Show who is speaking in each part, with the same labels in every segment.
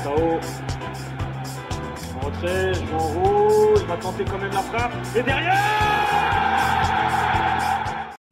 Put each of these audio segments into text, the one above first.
Speaker 1: Sao. En retrait, joue en haut, il va tenter quand même la frappe. Et derrière!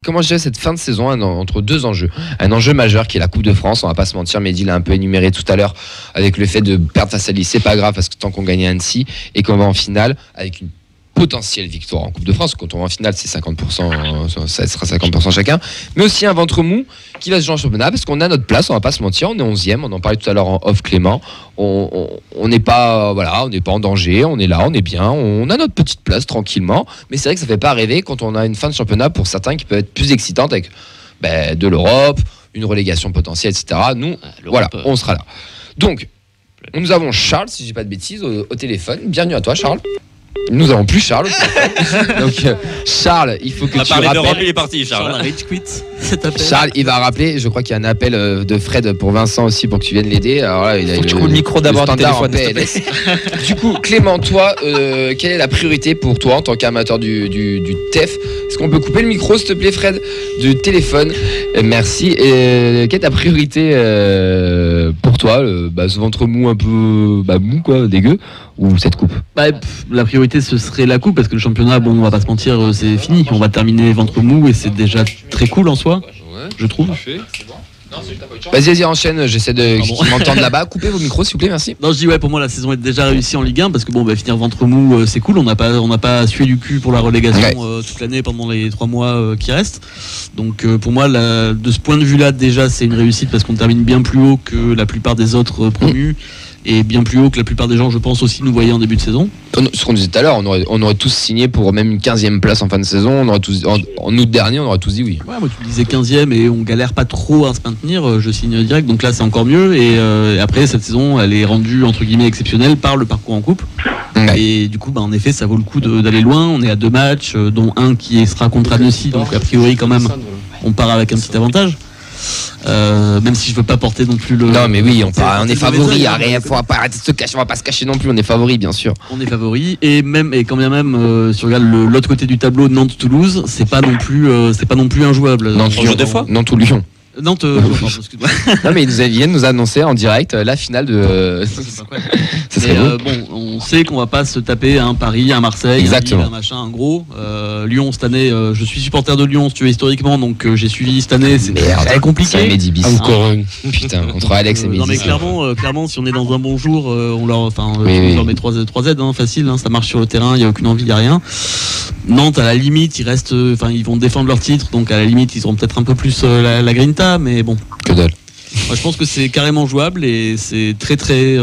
Speaker 2: Comment gérer cette fin de saison entre deux enjeux? Un enjeu majeur qui est la Coupe de France, on va pas se mentir, Mehdi l'a un peu énuméré tout à l'heure, avec le fait de perdre face à Lille, c'est pas grave parce que tant qu'on gagne à Annecy et qu'on va en finale avec une potentielle victoire en Coupe de France, quand on va en finale c'est 50%, ça sera 50% chacun, mais aussi un ventre mou qui va se jouer en championnat parce qu'on a notre place, on va pas se mentir, on est 11e, on en parlait tout à l'heure en off Clément, on n'est pas on n'est pas en danger, on est là, on est bien, on a notre petite place tranquillement, mais c'est vrai que ça fait pas rêver quand on a une fin de championnat pour certains qui peut être plus excitante avec de l'Europe, une relégation potentielle, etc. Nous, voilà, on sera là. Donc, nous avons Charles, si je dis pas de bêtises, au téléphone. Bienvenue à toi, Charles. Nous avons plus Charles. Donc Charles, il faut que tu rappelles.
Speaker 3: Il est parti, Charles.
Speaker 2: Charles, il va rappeler. Je crois qu'il y a un appel de Fred pour Vincent aussi pour que tu viennes l'aider. Alors là, il faut que tu coules le micro d'abord du téléphone. Du coup, Clément, toi, quelle est la priorité pour toi en tant qu'amateur du TEF? Est-ce qu'on peut couper le micro, s'il te plaît, Fred, du téléphone? Merci. Et quelle est ta priorité pour toi? Ce ventre mou un peu mou quoi, dégueu, ou cette coupe?
Speaker 4: La priorité ce serait la coupe parce que le championnat, bon, on va pas se mentir, c'est fini. On va terminer ventre mou et c'est déjà très cool en soi, je trouve.
Speaker 2: Vas-y, enchaîne, j'essaie de qu'ils m'entendent là-bas. Coupez vos micros s'il vous plaît, merci.
Speaker 4: Non, je dis pour moi la saison est déjà réussie en Ligue 1 parce que finir ventre mou c'est cool, on n'a pas sué du cul pour la relégation toute l'année pendant les 3 mois qui restent. Donc pour moi de ce point de vue-là déjà c'est une réussite parce qu'on termine bien plus haut que la plupart des autres promus. Et bien plus haut que la plupart des gens, je pense, aussi nous voyaient en début de saison.
Speaker 2: Ce qu'on disait tout à l'heure, on aurait tous signé pour même une 15e place en fin de saison. On aurait tous, en août dernier, on aurait tous dit oui.
Speaker 4: Ouais, moi tu disais 15e et on galère pas trop à se maintenir, je signe direct. Donc là, c'est encore mieux. Et après, cette saison, elle est rendue entre guillemets exceptionnelle par le parcours en coupe. Ouais. Et du coup, en effet, ça vaut le coup d'aller loin. On est à 2 matchs, dont un qui sera contre Annecy. Donc a priori, quand même, on part avec un petit avantage. Même si je veux pas porter non plus le.
Speaker 2: Non mais oui, on est favori. Faut pas arrêter de se cacher. On va pas se cacher non plus. On est favori, bien sûr.
Speaker 4: On est favori et quand bien même, si on regarde l'autre côté du tableau, Nantes-Toulouse, c'est pas non plus injouable.
Speaker 2: Nantes-Lyon.
Speaker 4: Nantes,
Speaker 2: non mais ils viennent nous annoncer en direct la finale de.
Speaker 4: Ça serait on sait qu'on va pas se taper un Paris, un Marseille,
Speaker 2: exactement.
Speaker 4: Un Lille, un machin, un gros. Lyon cette année, je suis supporter de Lyon, si tu veux historiquement, donc j'ai suivi cette année. C'est très compliqué.
Speaker 2: C'est Mehdi bis. Putain, entre Alex et Mehdi.
Speaker 4: Non mais clairement, si on est dans un bon jour, on leur met 3 Z, facile, ça marche sur le terrain, il y a aucune envie, il y a rien. Nantes, à la limite, ils vont défendre leur titre, donc à la limite, ils auront peut-être un peu plus la grinta, mais bon.
Speaker 2: Que dalle.
Speaker 4: Moi, je pense que c'est carrément jouable et c'est très très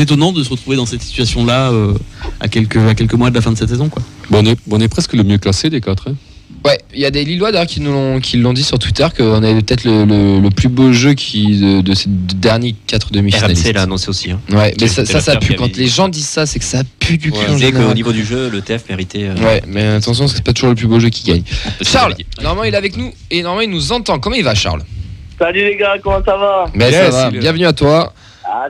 Speaker 4: étonnant de se retrouver dans cette situation-là à quelques mois de la fin de cette saison, quoi.
Speaker 5: Bon, on est presque le mieux classé des 4.
Speaker 2: Ouais, il y a des Lillois d'ailleurs qui l'ont dit sur Twitter qu'on avait peut-être le plus beau jeu de ces derniers 4 demi-finalistes.
Speaker 3: RMC l'a annoncé aussi.
Speaker 2: Ouais, mais ça pue. Quand les gens disent ça, c'est que ça pue du cul.
Speaker 3: On disait qu'au niveau du jeu, le TF méritait.
Speaker 2: Ouais, mais attention, c'est pas toujours le plus beau jeu qui gagne. Charles, normalement il est avec nous et normalement il nous entend. Comment il va, Charles?
Speaker 6: Salut les gars, comment ça va?
Speaker 2: Ça va, bienvenue à toi.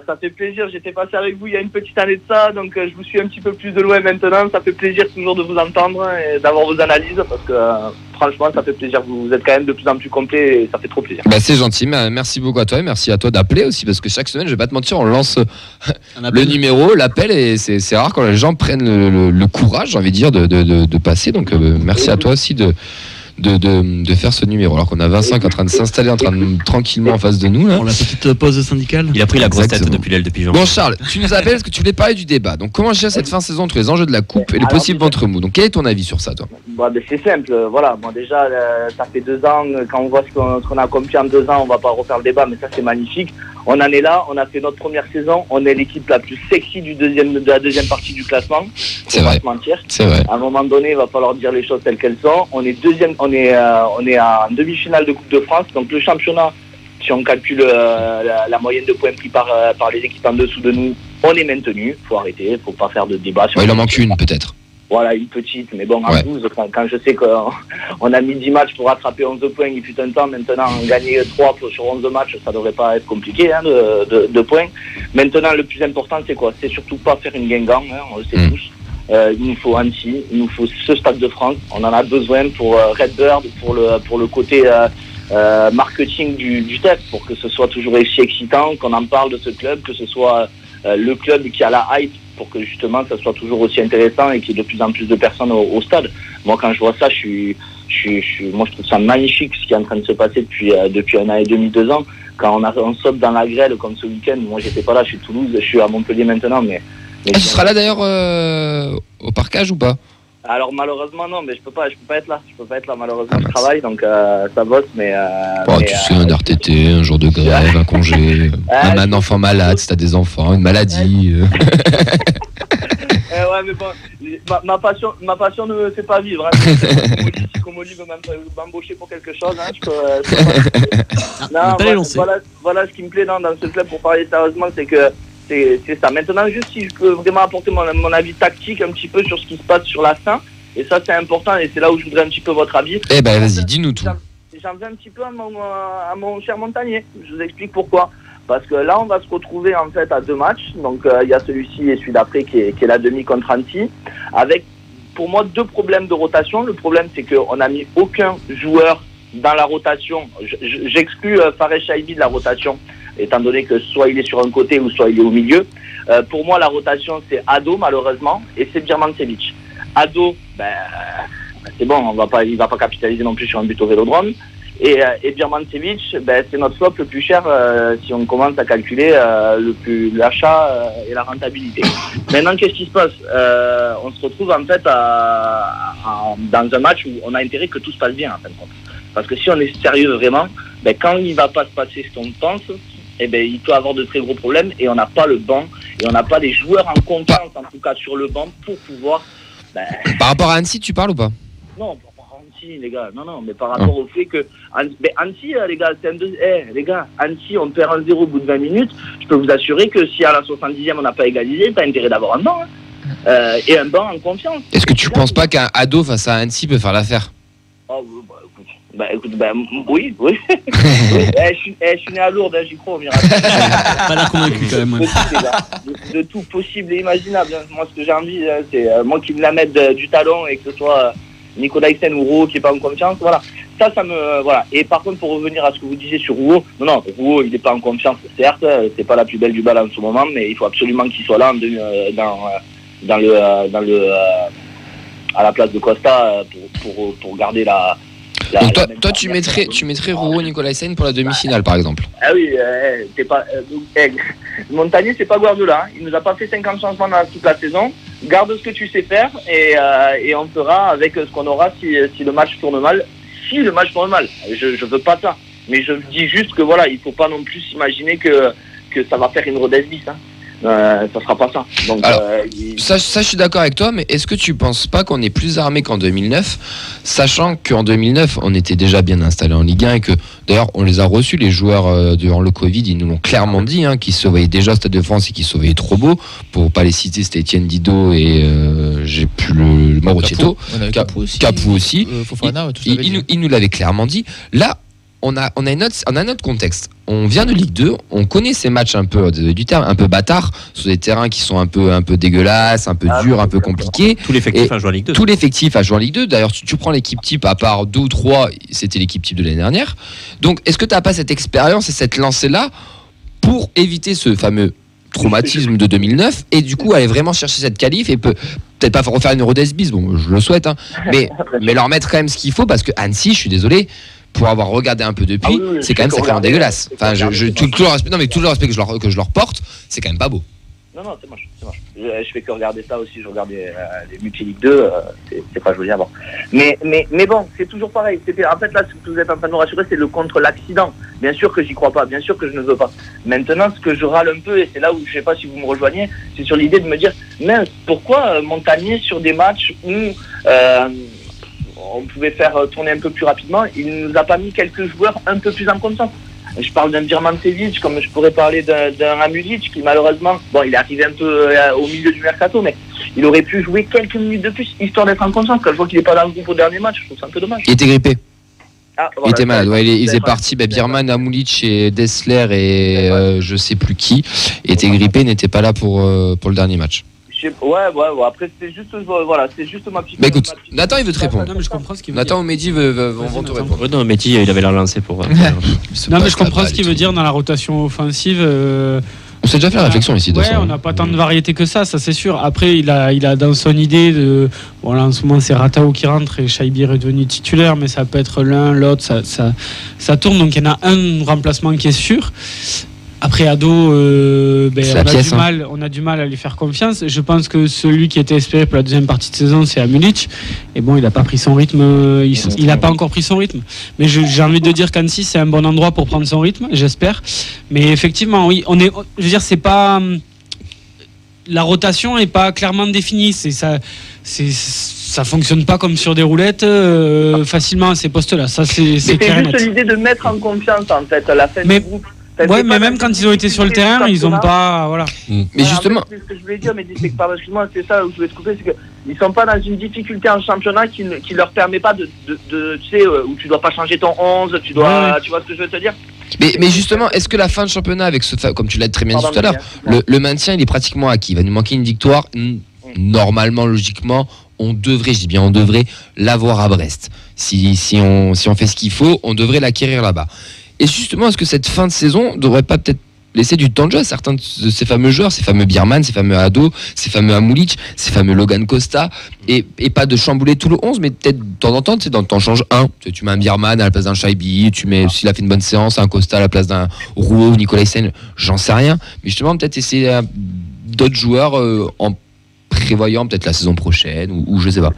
Speaker 6: Ça fait plaisir, j'étais passé avec vous il y a une petite année de ça, donc je vous suis un petit peu plus de loin maintenant, ça fait plaisir toujours de vous entendre et d'avoir vos analyses, parce que franchement ça fait plaisir, vous êtes quand même de plus en plus complet et ça fait trop plaisir.
Speaker 2: C'est gentil, merci beaucoup à toi et merci à toi d'appeler aussi, parce que chaque semaine, je vais pas te mentir, on lance le numéro, l'appel, et c'est rare quand les gens prennent le courage, j'ai envie de dire, de passer, donc merci à toi aussi de faire ce numéro, alors qu'on a Vincent qui est en train de s'installer tranquillement en face de nous là.
Speaker 4: Pour la petite pause syndicale.
Speaker 3: Il a pris la grosse tête depuis janvier.
Speaker 2: Bon Charles, tu nous appelles parce que tu voulais parler du débat. Donc comment gérer cette fin de saison entre les enjeux de la coupe et le possible ventre mou? Donc quel est ton avis sur ça, toi?
Speaker 6: C'est simple, voilà. Déjà ça fait 2 ans, quand on voit ce qu'on a accompli en 2 ans, on va pas refaire le débat, mais ça c'est magnifique. On en est là, on a fait notre première saison, on est l'équipe la plus sexy de la deuxième partie du classement.
Speaker 2: C'est vrai.
Speaker 6: Pas se mentir.
Speaker 2: C'est vrai.
Speaker 6: À un moment donné, il va falloir dire les choses telles qu'elles sont. On est deuxième, on est en demi-finale de Coupe de France. Donc le championnat, si on calcule la moyenne de points pris par les équipes en dessous de nous, on est maintenu. Faut arrêter, faut pas faire de débat sur.
Speaker 2: Il en manque une peut-être.
Speaker 6: Voilà, une petite, mais bon, en 12, quand je sais qu'on a mis 10 matchs pour rattraper 11 points, il fut un temps, maintenant, gagner 3 sur 11 matchs, ça devrait pas être compliqué, de points. Maintenant, le plus important, c'est quoi? C'est surtout pas faire une guingamp, on le sait tous. Il nous faut Annecy, il nous faut ce Stade de France, on en a besoin pour Redbird, pour le côté marketing du TEF pour que ce soit toujours aussi excitant, qu'on en parle de ce club, que ce soit le club qui a la hype pour que justement ça soit toujours aussi intéressant et qu'il y ait de plus en plus de personnes au stade. Moi, quand je vois ça, moi, je trouve ça magnifique ce qui est en train de se passer depuis 1 an et demi, 2 ans. Quand on saute dans la grêle comme ce week-end, moi j'étais pas là, je suis Toulouse, je suis à Montpellier maintenant. Mais
Speaker 2: tu seras là d'ailleurs au parcage ou pas?
Speaker 6: Alors malheureusement non, mais je peux pas être là. Malheureusement, je travaille, donc ça bosse, mais.
Speaker 2: Tu sais, un RTT, un jour de grève, un congé, un enfant malade, si t'as des enfants, une maladie.
Speaker 6: Ouais, mais bon, ma passion ne me fait pas vivre. Hein. Si Comoli veut m'embaucher pour quelque chose, hein, je peux. Non, voilà ce qui me plaît dans ce club, pour parler sérieusement, c'est que c'est ça. Maintenant, juste si je peux vraiment apporter mon avis tactique un petit peu sur ce qui se passe sur la fin, et ça c'est important, et c'est là où je voudrais un petit peu votre avis.
Speaker 2: Eh ben vas-y, dis-nous tout.
Speaker 6: J'en viens un petit peu à mon cher Montagnier. Je vous explique pourquoi. Parce que là, on va se retrouver en fait à 2 matchs. Donc il y a celui-ci et celui d'après qui est la demi contre Annecy, avec pour moi 2 problèmes de rotation. Le problème, c'est qu'on n'a mis aucun joueur dans la rotation. J'exclus Fares Chaibi de la rotation, étant donné que soit il est sur un côté ou soit il est au milieu. Pour moi, la rotation, c'est Ado, malheureusement, et c'est Birmancevic. Ado, c'est bon, il va pas capitaliser non plus sur un but au Vélodrome. Et Birmancevic, c'est notre flop le plus cher si on commence à calculer l'achat et la rentabilité. Maintenant, qu'est-ce qui se passe? On se retrouve en fait dans un match où on a intérêt que tout se passe bien, en fin de compte. Parce que si on est sérieux vraiment, quand il ne va pas se passer ce qu'on pense, il peut avoir de très gros problèmes, et on n'a pas le banc, et on n'a pas des joueurs en confiance, en tout cas sur le banc, pour pouvoir...
Speaker 2: Par rapport à Annecy, tu parles ou pas?
Speaker 6: Non, les gars, non, mais par rapport au fait que Annecy, les gars, c'est les gars, Annecy, on perd 1-0 au bout de 20 minutes. Je peux vous assurer que si à la 70e on n'a pas égalisé, t'as intérêt d'avoir un banc, hein. Et un banc en confiance.
Speaker 2: Est-ce que tu penses pas qu'un ado face à Annecy peut faire l'affaire?
Speaker 6: Écoute, oui. Oui. Je suis né à Lourdes, j'y crois au miracle.
Speaker 4: Pas l'air convaincu quand même.
Speaker 6: De tout possible et imaginable. Moi, ce que j'ai envie, c'est moi qui me la mette du talon, et que ce soit Nicolas Hyssen ou Rouault qui n'est pas en confiance, voilà. Ça me... Voilà. Et par contre, pour revenir à ce que vous disiez sur Rouault, non, Rouault, il n'est pas en confiance, certes, c'est pas la plus belle du bal en ce moment, mais il faut absolument qu'il soit là à la place de Costa pour garder la...
Speaker 2: Donc toi tu mettrais Rouault, Nicolas Hyssen pour la demi-finale, par exemple?
Speaker 6: Ah oui, t'es pas... Montagnier, c'est pas Guardiola, hein. Il nous a pas fait 50 changements dans toute la saison. Garde ce que tu sais faire, et on fera avec ce qu'on aura si le match tourne mal. Si le match tourne mal, je veux pas ça. Mais je dis juste que voilà, il faut pas non plus s'imaginer que ça va faire une Rodez bis, hein. Ça sera pas ça. Donc,
Speaker 2: alors, ça je suis d'accord avec toi, mais est-ce que tu penses pas qu'on est plus armé qu'en 2009, sachant qu'en 2009 on était déjà bien installé en Ligue 1, et que d'ailleurs on les a reçus, les joueurs durant le Covid, ils nous l'ont clairement dit, hein, qu'ils se voyaient déjà au Stade de France et qu'ils se voyaient trop beaux. Pour pas les citer, c'était Étienne Didot et j'ai plus le Maurocchietto, Capou aussi.
Speaker 7: Fofana,
Speaker 2: il nous l'avait clairement dit. Là on a un autre contexte. On vient de Ligue 2, on connaît ces matchs un peu du terme, un peu bâtards, sur des terrains qui sont un peu dégueulasses, un peu durs, un peu compliqués.
Speaker 3: Tout l'effectif a joué en Ligue 2.
Speaker 2: Tout l'effectif a joué en Ligue 2. D'ailleurs, tu prends l'équipe type, à part 2 ou 3, c'était l'équipe type de l'année dernière. Donc, est-ce que tu n'as pas cette expérience et cette lancée-là pour éviter ce fameux traumatisme de 2009 et du coup aller vraiment chercher cette qualif et peut-être pas refaire une Rodez bis, bon, je le souhaite, hein, mais leur mettre quand même ce qu'il faut, parce que Annecy, je suis désolé, pour avoir regardé un peu depuis, c'est quand même sacrément dégueulasse. Enfin, tout le respect que je leur porte, c'est quand même pas beau.
Speaker 6: Non, c'est moche. Je fais que regarder ça aussi, je regarde les multi-Ligue 2, c'est pas joli à voir. Mais bon, c'est toujours pareil. En fait, là, ce que vous êtes en train de nous rassurer, c'est le contre l'accident. Bien sûr que j'y crois pas, bien sûr que je ne veux pas. Maintenant, ce que je râle un peu, et c'est là où je sais pas si vous me rejoignez, c'est sur l'idée de me dire, mince, pourquoi Montagnier, sur des matchs où on pouvait faire tourner un peu plus rapidement, il ne nous a pas mis quelques joueurs un peu plus en confiance. Je parle d'un Birmancevic, comme je pourrais parler d'un Amulic, qui malheureusement, bon, il est arrivé un peu au milieu du mercato, mais il aurait pu jouer quelques minutes de plus, histoire d'être en confiance. Quand je vois qu'il n'est pas dans le groupe au dernier match, je trouve ça un peu dommage.
Speaker 2: Il était grippé.
Speaker 6: Voilà,
Speaker 2: il était malade, ouais, il est parti. Birman, Amulic et Dessler et je sais plus qui était grippé, n'était pas là pour le dernier match.
Speaker 6: Après, c'est juste ma petite.
Speaker 2: Bah écoute, Nathan, il veut te répondre.
Speaker 7: Non, mais je comprends ce qu'il veut
Speaker 2: Nathan
Speaker 7: dire.
Speaker 2: ou Mehdi vont te répondre.
Speaker 3: Non, Mehdi, il avait l'air lancé pour.
Speaker 7: Non, mais je comprends ce qu'il veut dire dans la rotation offensive.
Speaker 2: On s'est déjà fait la réflexion ici.
Speaker 7: Ouais, on n'a pas tant de variété que ça c'est sûr. Après, il a dans son idée de. Bon, là, en ce moment, c'est Ratao qui rentre et Chaibir est devenu titulaire, mais ça peut être l'un, l'autre, ça tourne. Donc, il y en a un remplacement qui est sûr. Après, Ado, on a du mal à lui faire confiance. Je pense que celui qui était espéré pour la deuxième partie de saison, c'est Amulic. Et bon, il n'a pas pris son rythme. Il n'a pas encore pris son rythme. Mais j'ai envie de dire qu'Annecy, c'est un bon endroit pour prendre son rythme, j'espère. Mais effectivement, oui, je veux dire, c'est pas. La rotation n'est pas clairement définie. Ça fonctionne pas comme sur des roulettes facilement à ces postes-là. Ça, c'est clair et net.
Speaker 6: C'est juste l'idée de mettre en confiance, en fait, à la fin du groupe.
Speaker 7: Ouais, mais même quand ils ont été sur le terrain, ils n'ont pas. Voilà.
Speaker 2: Mais justement.
Speaker 6: En fait, ce que je voulais dire, mais c'est que excuse-moi, c'est ça où je voulais te couper, c'est qu'ils sont pas dans une difficulté en championnat qui leur permet pas de tu sais, où tu dois pas changer ton 11, tu vois ce que je veux te dire.
Speaker 2: Mais justement, est-ce que la fin de championnat, avec comme tu l'as très bien dit tout à l'heure, le maintien, il est pratiquement acquis. Il va nous manquer une victoire. Normalement, logiquement, on devrait l'avoir à Brest. Si on fait ce qu'il faut, on devrait l'acquérir là-bas. Et justement, est-ce que cette fin de saison ne devrait pas peut-être laisser du temps de jeu à certains de ces fameux joueurs, ces fameux Bierman, ces fameux Ado, ces fameux Amulic, ces fameux Logan Costa, et pas de chambouler tout le 11, mais peut-être de temps en temps, t'en changes un. Tu mets un Bierman à la place d'un Shaibi, tu mets, s'il a fait une bonne séance, un Costa à la place d'un Rouault, Nicolaisen, j'en sais rien. Mais justement, peut-être essayer d'autres joueurs en prévoyant peut-être la saison prochaine, ou je sais pas.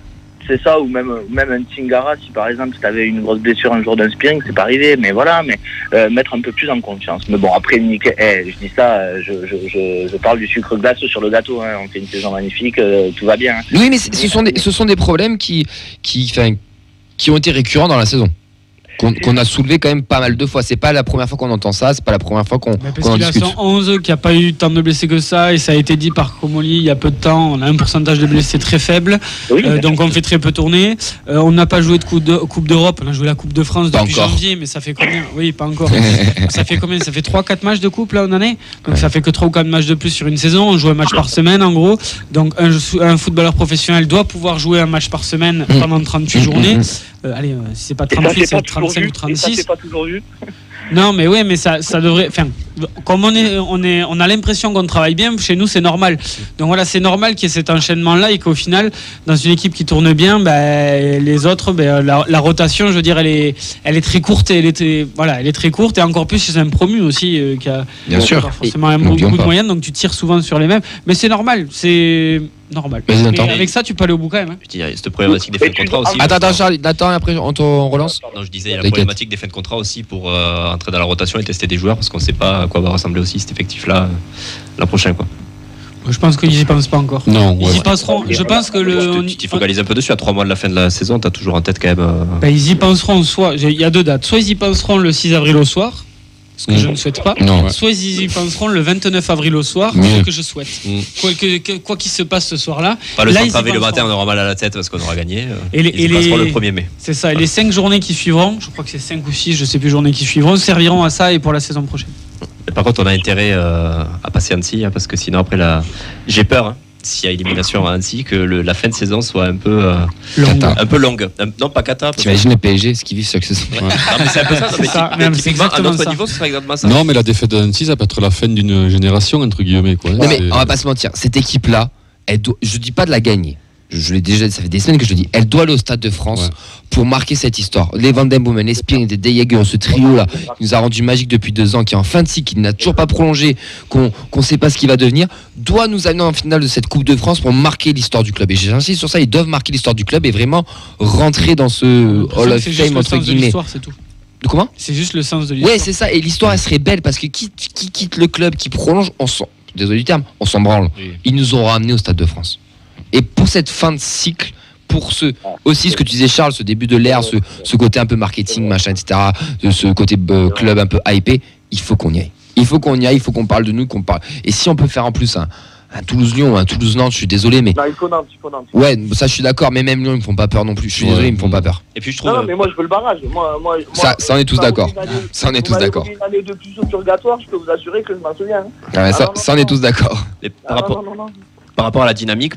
Speaker 6: C'est ça, ou même un Tingara, si par exemple tu avais une grosse blessure un jour d'un spearing, c'est pas arrivé, mais voilà, mettre un peu plus en confiance. Mais bon, après, je dis ça, je parle du sucre glace sur le gâteau, hein. On fait une saison magnifique, tout va bien. Hein.
Speaker 2: Oui, mais ce sont des problèmes qui ont été récurrents dans la saison. Qu'on a soulevé quand même pas mal de fois. C'est pas la première fois qu'on entend ça, c'est pas la première fois qu'on en discute.
Speaker 7: Parce qu'il a 111 qui a pas eu tant de blessés que ça, et ça a été dit par Comoli il y a peu de temps. On a un pourcentage de blessés très faible, donc on fait très peu tourner. On n'a pas joué de Coupe d'Europe, on a joué la Coupe de France depuis janvier, mais ça fait combien? Oui, pas encore. Ça fait combien? Ça fait 3-4 matchs de coupe là en année. Donc ça fait que 3 ou 4 matchs de plus sur une saison. On joue un match par semaine en gros. Donc un footballeur professionnel doit pouvoir jouer un match par semaine pendant 38 journées. Allez, si c'est pas 38, c'est 35 ou 36.
Speaker 6: Ça, c'est pas toujours vu.
Speaker 7: Non, mais oui, mais ça devrait. Enfin, comme on a l'impression qu'on travaille bien, chez nous, c'est normal. Donc voilà, c'est normal qu'il y ait cet enchaînement-là et qu'au final, dans une équipe qui tourne bien, les autres, la rotation, je veux dire, elle est très courte. Elle est très courte, et encore plus chez un promu aussi qui a
Speaker 2: bien sûr
Speaker 7: pas forcément beaucoup de moyens, donc tu tires souvent sur les mêmes. Mais c'est normal, c'est normal. Mais avec ça, tu peux aller au bout quand même. Hein.
Speaker 3: Je dis, cette problématique des fins de contrat aussi.
Speaker 2: Attends, Charles, Nathan, et après on relance.
Speaker 3: Non, je disais, il y a la problématique des fins de contrat aussi pour entrer dans la rotation et tester des joueurs, parce qu'on ne sait pas à quoi va ressembler aussi cet effectif-là l'an prochain, quoi.
Speaker 7: Je pense qu'ils n'y pensent pas encore.
Speaker 5: Non,
Speaker 7: ils y penseront. Je pense que
Speaker 3: tu t'y focalises un peu dessus. À 3 mois de la fin de la saison, tu as toujours en tête quand même.
Speaker 7: Ils y penseront soit. Il y a 2 dates. Soit ils y penseront le 6 avril au soir, ce que je ne souhaite pas.
Speaker 2: Non.
Speaker 7: Soit ils y penseront le 29 avril au soir, ce que je souhaite. Quoi qu'il se passe ce soir-là.
Speaker 3: Pas le 30 avril le matin, on aura mal à la tête parce qu'on aura gagné. Ils y passeront le 1er mai.
Speaker 7: C'est ça. Et les 5 journées qui suivront, je crois que c'est 5 ou 6, je ne sais plus, journées qui suivront, serviront à ça et pour la saison prochaine.
Speaker 3: Par contre, on a intérêt à passer Annecy, parce que sinon, après, j'ai peur, s'il y a élimination à Annecy, que la fin de saison soit un peu longue. Non, pas cata.
Speaker 2: T'imagines le PSG, ce qu'ils vivent chaque saison.
Speaker 3: Non, mais c'est un peu ça. Typiquement, à notre niveau, ce serait exactement ça.
Speaker 5: Non, mais la défaite d'Annecy, ça peut être la fin d'une génération, entre guillemets. Quoi.
Speaker 2: Non, mais on va pas se mentir, cette équipe-là, je dis pas de la gagner. Je l'ai déjà, ça fait des semaines que je le dis. Elle doit aller au Stade de France pour marquer cette histoire. Les Van Den Boomen, les Spearing, les De Jager, ce trio-là, qui nous a rendu magique depuis 2 ans, qui est en fin de cycle, qui n'a toujours pas prolongé, qu'on sait pas ce qu'il va devenir, doit nous amener en finale de cette Coupe de France pour marquer l'histoire du club. Et j'insiste sur ça, ils doivent marquer l'histoire du club et vraiment rentrer dans ce Hall of Fame, entre guillemets.
Speaker 7: C'est tout.
Speaker 2: De comment ?
Speaker 7: C'est juste le sens de l'histoire.
Speaker 2: Ouais, c'est ça. Et l'histoire, elle serait belle parce que qui quitte le club, qui prolonge, désolé du terme, on s'en branle. Oui. Ils nous auront amenés au Stade de France. Et pour cette fin de cycle, pour ce que tu disais, Charles, ce début de l'ère, ce côté un peu marketing, machin, etc., ce côté club un peu hypé, il faut qu'on y aille. Il faut qu'on parle de nous, qu'on parle. Et si on peut faire en plus un Toulouse-Lyon, un Toulouse-Nantes, je suis désolé, mais.
Speaker 6: Non, il faut Nantes.
Speaker 2: Ouais, ça je suis d'accord, mais même Lyon, ils me font pas peur non plus. Je suis désolé, ils me font pas peur.
Speaker 3: Et puis je trouve.
Speaker 6: Non, mais moi je veux le barrage.
Speaker 2: Ça on est tous d'accord. Ça on est tous d'accord.
Speaker 6: Une année de plus au purgatoire, je peux vous assurer que je m'en souviens.
Speaker 2: Ça on est tous d'accord.
Speaker 3: par rapport à la dynamique,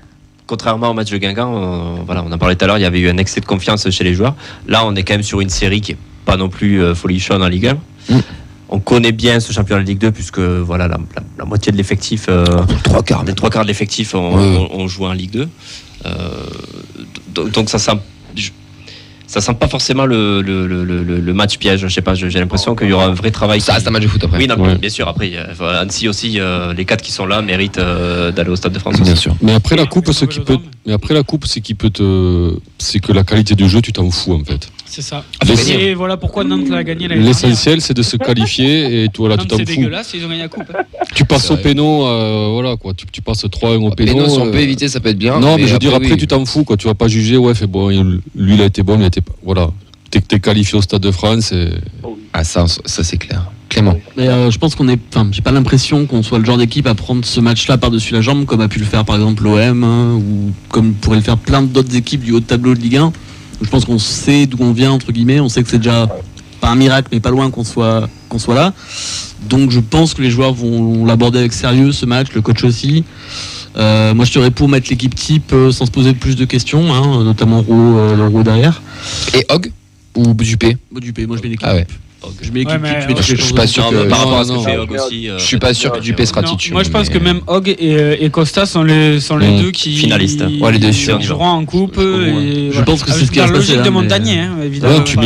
Speaker 3: contrairement au match de Guingamp, voilà, on en parlait tout à l'heure, il y avait eu un excès de confiance chez les joueurs. Là, on est quand même sur une série qui est pas non plus folichonne en Ligue 1. On connaît bien ce championnat de Ligue 2 puisque voilà, la moitié de l'effectif, les trois quarts de l'effectif ont joué en Ligue 2. Donc ça sent pas forcément le match piège. Je sais pas, j'ai l'impression qu'il y aura un vrai travail.
Speaker 2: Ça reste un match de foot après.
Speaker 3: Oui, non, bien sûr. Après, Annecy aussi, les 4 qui sont là méritent d'aller au Stade de France.
Speaker 2: Bien
Speaker 3: aussi.
Speaker 2: sûr.
Speaker 5: Mais après la coupe, c'est que la qualité du jeu, tu t'en fous en fait.
Speaker 7: C'est ça. Et voilà pourquoi Nantes l'a gagné l'année
Speaker 5: L'essentiel, c'est de se qualifier et tu t'en fous.
Speaker 7: C'est dégueulasse, ils ont gagné la coupe.
Speaker 5: Tu passes au péno, voilà quoi. Tu passes 3-1 au péno.
Speaker 2: Péno, si on peut éviter, ça peut être bien.
Speaker 5: Non, mais je veux dire, après, tu t'en fous quoi. Tu vas pas juger, ouais, fait bon, lui il a été bon, il a été. Voilà. T'es qualifié au Stade de France.
Speaker 2: Ah, ça c'est clair. Clément.
Speaker 4: Mais je pense j'ai pas l'impression qu'on soit le genre d'équipe à prendre ce match-là par-dessus la jambe, comme a pu le faire par exemple l'OM, ou comme pourraient le faire plein d'autres équipes du haut de tableau de Ligue 1. Je pense qu'on sait d'où on vient, entre guillemets, on sait que c'est déjà pas un miracle, mais pas loin qu'on soit là. Donc je pense que les joueurs vont l'aborder avec sérieux ce match, le coach aussi. Moi je serais pour mettre l'équipe type sans se poser plus de questions, hein, notamment Roux derrière.
Speaker 2: Et Hog ou Dupé?
Speaker 4: Dupé, moi je mets l'équipe.
Speaker 2: Ah ouais.
Speaker 4: Je mets l'équipe type,
Speaker 2: je suis pas sûr que
Speaker 3: par rapport à ce que fait Hog aussi.
Speaker 2: Je suis pas sûr que Dupé sera titulaire.
Speaker 7: Moi je pense que même Hog et Costa sont les deux qui
Speaker 3: finalistes.
Speaker 2: Ouais, les deux
Speaker 7: joueront en coupe.
Speaker 4: Je pense que c'est ce qui
Speaker 7: la
Speaker 4: va se passer.
Speaker 7: Logique de Montagnier, évidemment.
Speaker 5: Tu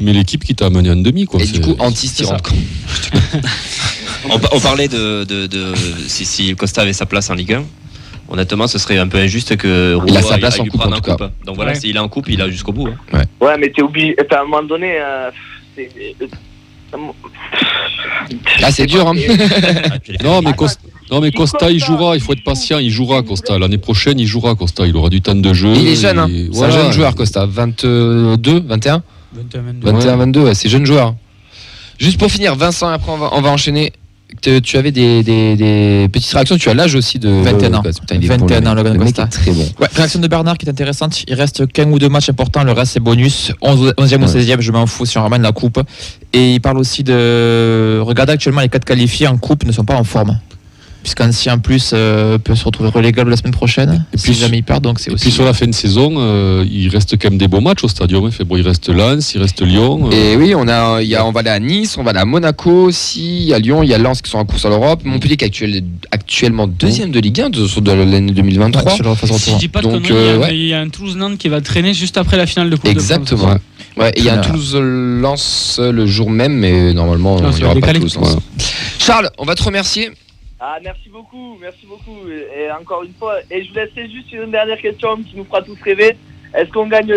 Speaker 5: mets l'équipe qui t'a amené en demi quoi.
Speaker 2: Et du coup, Antis t'y rentre.
Speaker 3: On parlait de si Costa avait sa place en Ligue 1. Honnêtement, ce serait un peu injuste que
Speaker 2: il a sa place en coupe en tout cas.
Speaker 3: Donc voilà, s'il est en coupe, il a jusqu'au bout.
Speaker 6: Ouais, mais t'es obligé. À un moment donné,
Speaker 2: c'est dur. Hein.
Speaker 5: Non, mais Costa, il jouera. Il faut être patient. Il jouera Costa. L'année prochaine, il jouera Costa. Il aura du temps de jeu.
Speaker 2: Il est jeune. Hein. C'est un jeune joueur Costa. 22, 21. 21, 22. Ouais, c'est jeune joueur. Juste pour finir, Vincent. Après, on va enchaîner. Tu avais des petites réactions. Tu as l'âge aussi de
Speaker 8: 21 ans. 21 ans, Logan Costa.
Speaker 2: Très bon.
Speaker 8: Ouais, réaction de Bernard qui est intéressante. Il reste qu'un ou deux matchs importants. Le reste, c'est bonus. 11e ou 16e, je m'en fous si on ramène la coupe. Et il parle aussi de. Regardez actuellement, les 4 qualifiés en coupe ne sont pas en forme. Puisqu'Annecy en plus peut se retrouver relégable la semaine prochaine. Et puis jamais il perd, donc c'est aussi.
Speaker 5: Et puis sur la fin de saison, il reste quand même des bons matchs au Stadium. Il reste Lens, il reste Lyon.
Speaker 2: Et oui, on va aller à Nice, on va aller à Monaco aussi. Il y a Lyon, il y a Lens qui sont en course à l'Europe. Montpellier qui est actuellement deuxième de Ligue 1 de l'année 2023.
Speaker 7: Si je dis pas de conneries, il y a un Toulouse-Nantes qui va traîner juste après la finale de Coupe
Speaker 2: Exactement.
Speaker 7: de France.
Speaker 2: Ouais, et il y a un Toulouse-Lens le jour même, mais normalement il n'y aura pas Toulouse-Lens. Charles, on va te remercier.
Speaker 6: Ah, merci beaucoup. Et encore une fois, et je vous laisserai juste une dernière question qui nous fera tous rêver. Est-ce qu'on gagne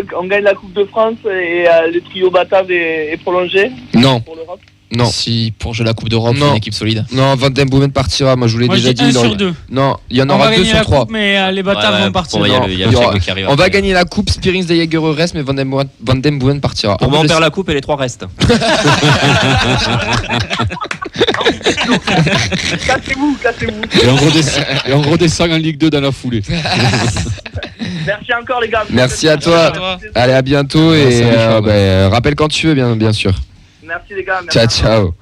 Speaker 6: la Coupe de France et le trio Batave est prolongé?
Speaker 2: Non.
Speaker 6: Pour l'Europe?
Speaker 2: Non.
Speaker 8: Si pour jouer la Coupe d'Europe, c'est une équipe solide.
Speaker 2: Non, Van den Boomen partira. Moi, je vous l'ai déjà dit.
Speaker 7: 1 sur 2.
Speaker 2: Non, il y en aura 2 sur 3.
Speaker 7: Coupe, mais les Bataves vont partir.
Speaker 2: On va gagner la Coupe. Spearings de Jaeger reste, mais Van den Boomen partira.
Speaker 3: Pour moi, on perd la Coupe et les 3 restent.
Speaker 6: Cassez-vous.
Speaker 5: Et on redescend en Ligue 2 dans la foulée.
Speaker 6: Merci encore les gars.
Speaker 2: Merci à toi. Allez, à bientôt. Et rappelle quand tu veux, bien sûr.
Speaker 6: Merci les gars. Merci.
Speaker 2: Ciao.